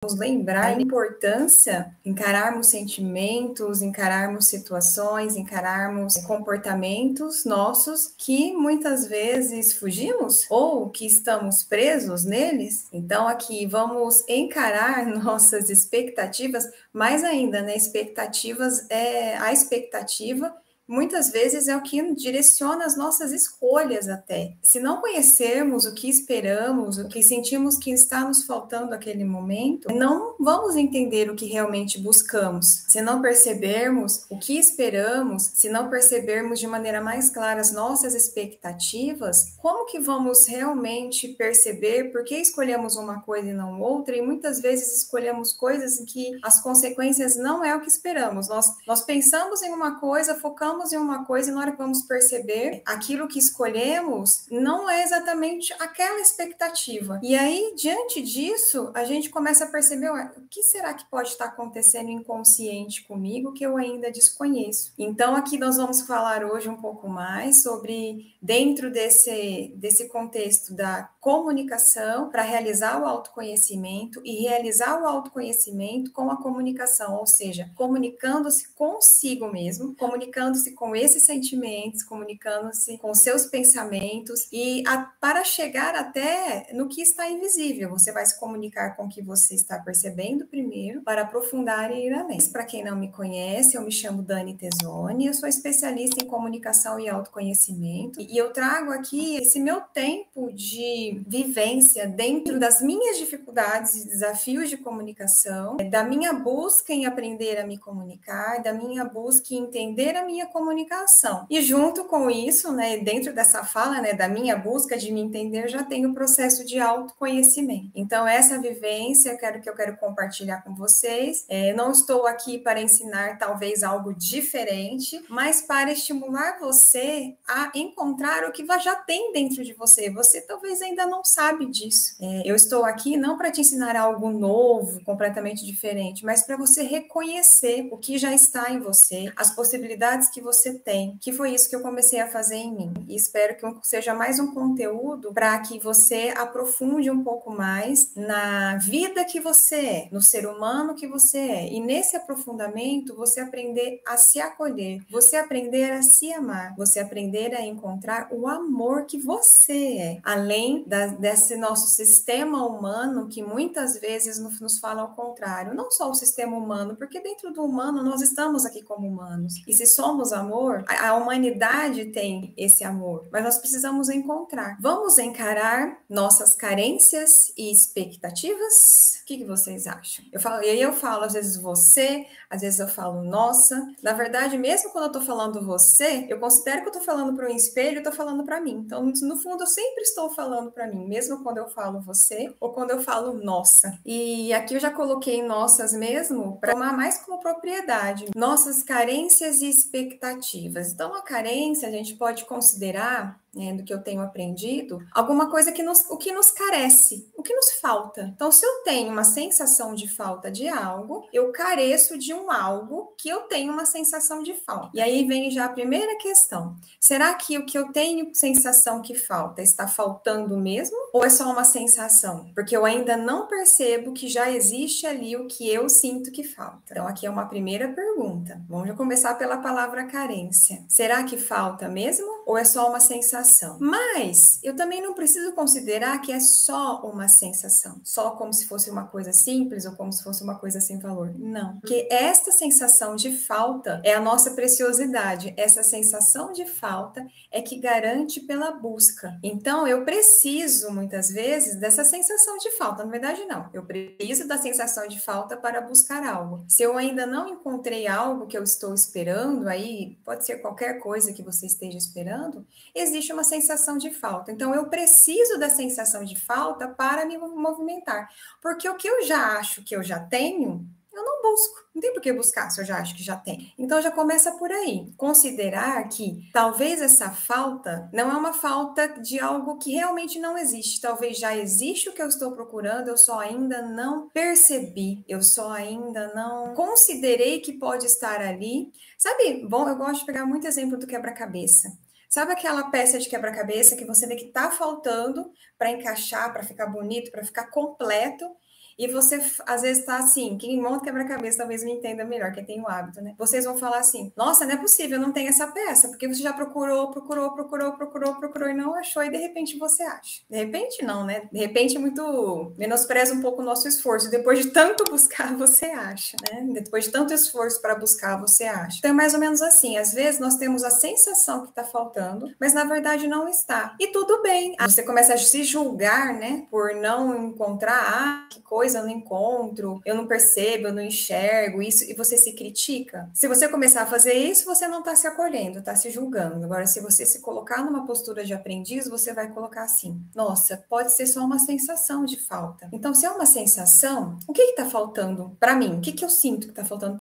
Vamos lembrar a importância de encararmos sentimentos, encararmos situações, encararmos comportamentos nossos que muitas vezes fugimos ou que estamos presos neles. Então, aqui vamos encarar nossas expectativas, mais ainda, né? A expectativa muitas vezes é o que direciona as nossas escolhas até. Se não conhecermos o que esperamos, o que sentimos que está nos faltando naquele momento, não vamos entender o que realmente buscamos. Se não percebermos o que esperamos, se não percebermos de maneira mais clara as nossas expectativas, como que vamos realmente perceber por que escolhemos uma coisa e não outra? E muitas vezes escolhemos coisas em que as consequências não é o que esperamos. Nós pensamos em uma coisa, focamos em uma coisa e na hora que vamos perceber, aquilo que escolhemos não é exatamente aquela expectativa. E aí, diante disso, a gente começa a perceber, o que será que pode estar acontecendo inconsciente comigo que eu ainda desconheço? Então, aqui nós vamos falar hoje um pouco mais sobre, dentro desse contexto da comunicação, para realizar o autoconhecimento e realizar o autoconhecimento com a comunicação, ou seja, comunicando-se consigo mesmo, comunicando-se com esses sentimentos, comunicando-se com seus pensamentos e para chegar até no que está invisível. Você vai se comunicar com o que você está percebendo primeiro, para aprofundar e ir além. Para quem não me conhece, eu me chamo Dani Tesoni, eu sou especialista em comunicação e autoconhecimento e eu trago aqui esse meu tempo de vivência dentro das minhas dificuldades e desafios de comunicação, da minha busca em aprender a me comunicar, da minha busca em entender a minha comunicação. E junto com isso, né, dentro dessa fala, né, da minha busca de me entender, já tem o processo de autoconhecimento. Então, essa vivência que eu quero compartilhar com vocês. Não estou aqui para ensinar talvez algo diferente, mas para estimular você a encontrar o que já tem dentro de você. Você talvez ainda não sabe disso. Eu estou aqui não para te ensinar algo novo, completamente diferente, mas para você reconhecer o que já está em você, as possibilidades que você tem, que foi isso que eu comecei a fazer em mim. E espero que seja mais um conteúdo para que você aprofunde um pouco mais na vida que você é, no ser humano que você é. E nesse aprofundamento, você aprender a se acolher, você aprender a se amar, você aprender a encontrar o amor que você é, além desse nosso sistema humano que muitas vezes nos fala ao contrário. Não só o sistema humano, porque dentro do humano nós estamos aqui como humanos. E se somos amor, a humanidade tem esse amor, mas nós precisamos encontrar. Vamos encarar nossas carências e expectativas? O que vocês acham? Eu falo às vezes você, às vezes eu falo nossa. Na verdade, mesmo quando eu tô falando você, eu considero que eu tô falando para um espelho, eu tô falando para mim. Então, no fundo, eu sempre estou falando para mim, mesmo quando eu falo você ou quando eu falo nossa. E aqui eu já coloquei nossas mesmo para tomar mais como propriedade. Nossas carências e expectativas. Então, a carência a gente pode considerar, do que eu tenho aprendido, alguma coisa o que nos carece, o que nos falta. Então, se eu tenho uma sensação de falta de algo, eu careço de um algo que eu tenho uma sensação de falta. E aí vem já a primeira questão. Será que o que eu tenho sensação que falta está faltando mesmo? Ou é só uma sensação? Porque eu ainda não percebo que já existe ali o que eu sinto que falta. Então, aqui é uma primeira pergunta. Vamos já começar pela palavra carência. Será que falta mesmo? Ou é só uma sensação? Mas eu também não preciso considerar que é só uma sensação, só como se fosse uma coisa simples ou como se fosse uma coisa sem valor. Não, porque esta sensação de falta é a nossa preciosidade. Essa sensação de falta é que garante pela busca. Então, eu preciso, muitas vezes, dessa sensação de falta. Na verdade, não. Eu preciso da sensação de falta para buscar algo. Se eu ainda não encontrei algo que eu estou esperando, aí pode ser qualquer coisa que você esteja esperando, existe uma sensação de falta. Então, eu preciso da sensação de falta para me movimentar. Porque o que eu já acho que eu já tenho, eu não busco. Não tem por que buscar se eu já acho que já tem. Então, já começa por aí. Considerar que talvez essa falta não é uma falta de algo que realmente não existe. Talvez já existe o que eu estou procurando, eu só ainda não percebi. Eu só ainda não considerei que pode estar ali. Sabe, bom, eu gosto de pegar muito exemplo do quebra-cabeça. Sabe aquela peça de quebra-cabeça que você vê que tá faltando para encaixar, para ficar bonito, para ficar completo? e você às vezes tá assim, quem monta quebra-cabeça talvez me entenda melhor, quem tem o hábito, né? Vocês vão falar assim, nossa, não é possível, não tem essa peça, porque você já procurou e não achou, e de repente você acha. De repente não, né? De repente muito menospreza um pouco o nosso esforço, depois de tanto buscar, você acha, né? Depois de tanto esforço para buscar, você acha. Então é mais ou menos assim, às vezes nós temos a sensação que está faltando, mas na verdade não está. E tudo bem. Você começa a se julgar, né? Por não encontrar, que coisa eu não encontro, eu não percebo, eu não enxergo isso, e você se critica. Se você começar a fazer isso, você não está se acolhendo, está se julgando. Agora, se você se colocar numa postura de aprendiz, você vai colocar assim, nossa, pode ser só uma sensação de falta. Então, se é uma sensação, o que está faltando para mim? O que eu sinto que está faltando?